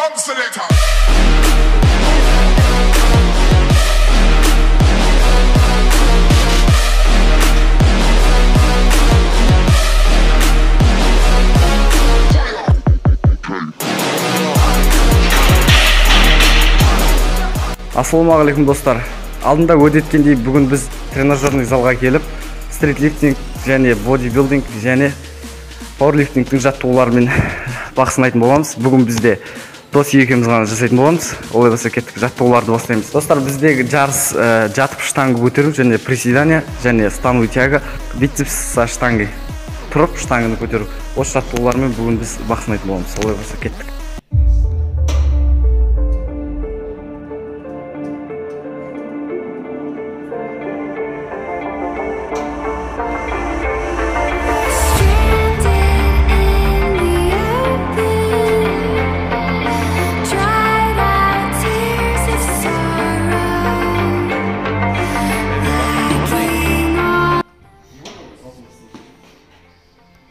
Come selector. Ассалаумағалейкум достар. Алдында өткендей бүгін біз тренажерный залға келіп, стритлифтинг және бодибилдинг және пауэрлифтингтің жаттығуларымен бақ сынайтын боламыз. Бүгін бізде дос екеуміз ғана жасайтын боламыз. Олай болса кеттік, жаттығуларды бастаймыз. Достар, біздегі жарыс жатып штанга көтеру және приседания және становый тяга, бицепс со штангой тұрып штанганы көтеру. Осы жаттығулармен бүгін біз бақ сынайтын боламыз. Олай болса кеттік.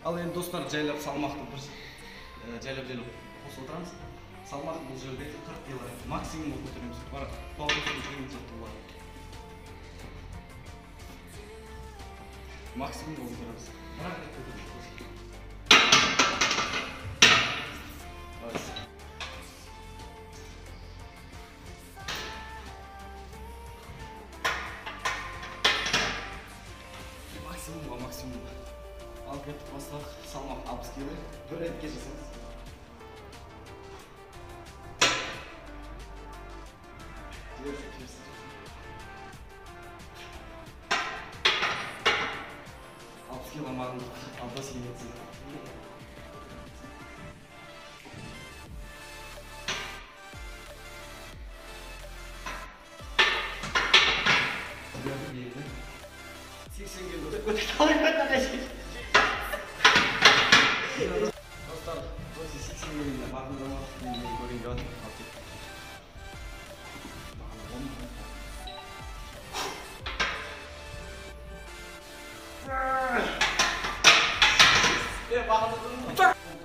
Ал енді достар, жайлап салмақты бір жайлап қосып отырамыз. Салмақты бұл жерде 40 кг максимум көтереміз. Бар, пауэрлифтинг жеңіл жаттығулар. Максимум көтереміз. Бірақ көтереміз. Максимум. Ал кеттік бастық, салмақ 60 кг, бір ретке жасаңыз. Алпыс кг мағындық, алдас еметсін. Dostlar, dosi 80 milimle mağdurlamak için görünce altık.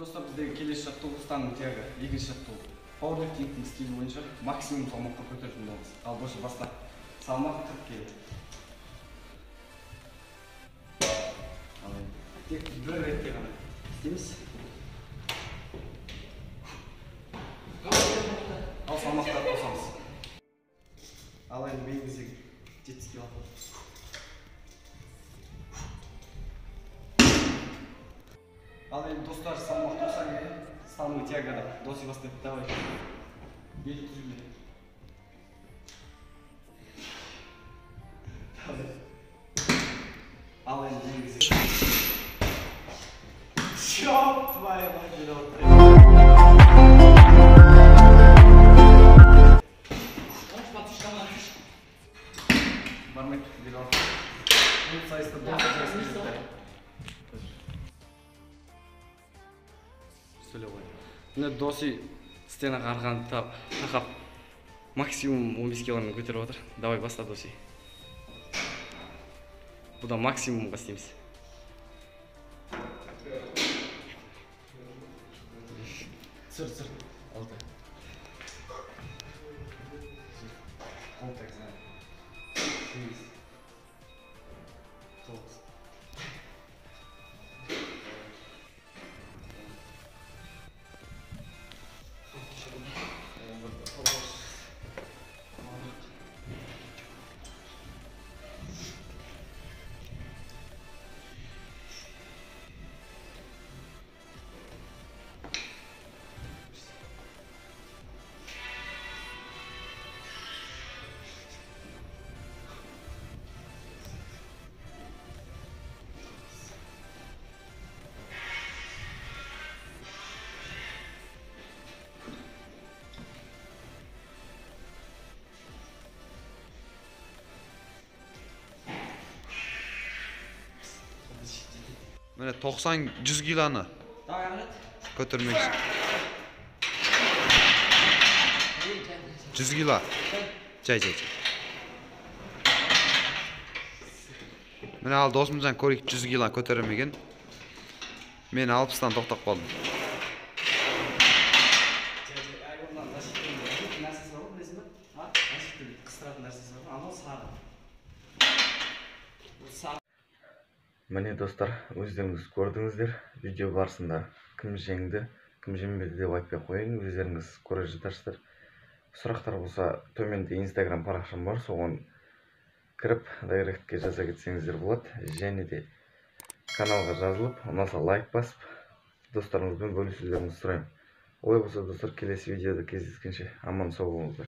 Dostlar, bizdeki kelesi жаттығу станның тяга, екінші жаттығу. Пауэрлифтингтің стилі бойынша максимум салмаққа көтеретін боламыз. Ал доси баста салмақ 40 кг. Тек бір ретте ғана істейміз. Ал салмақтарды қосамыз. Ал енді беліңіздегі 70 кг. Ал енді достар, салмақ 90 кг. Становый тягада. Доси бастайды. Давай. Бел түзілді. Ал енді беліңіздегі. Чёрт твою мать, бармай бері алып. Бұл сайысты бұл сайысты. Сөйле қой. Міне доси стенаға арқанды тақап максимум 15 кг көтеріп отыр. Давай баста доси. Бұда максимумға істейміз. Сыр. Алты. Он так знает. 8. 9. Mene 90-100 kilonu götürmek için. 100 kilo. Çay. Mene al dostumuzdan ko'rik 100 kilo ko'taramagan. Men 60dan to'xtab qoldim. қыстыратын нәрсесі бар. Анау сары. Міне достар, өздеріңіз көрдіңіздер. Видео барысында кім жеңді, кім жеңбеді деп айтпай қояйын, өздеріңіз көре жатарсыздар. Сұрақтар болса, төменде Instagram парақшам бар, соған кіріп, дайректке жаза кетсеңіздер болады. Және де каналға жазылып, ұнаса лайк басып, достарыңызбен бөлісулеріңізді сұраймын. Олай болса достар, келесі видеода кездескенше аман сау болыңыздар.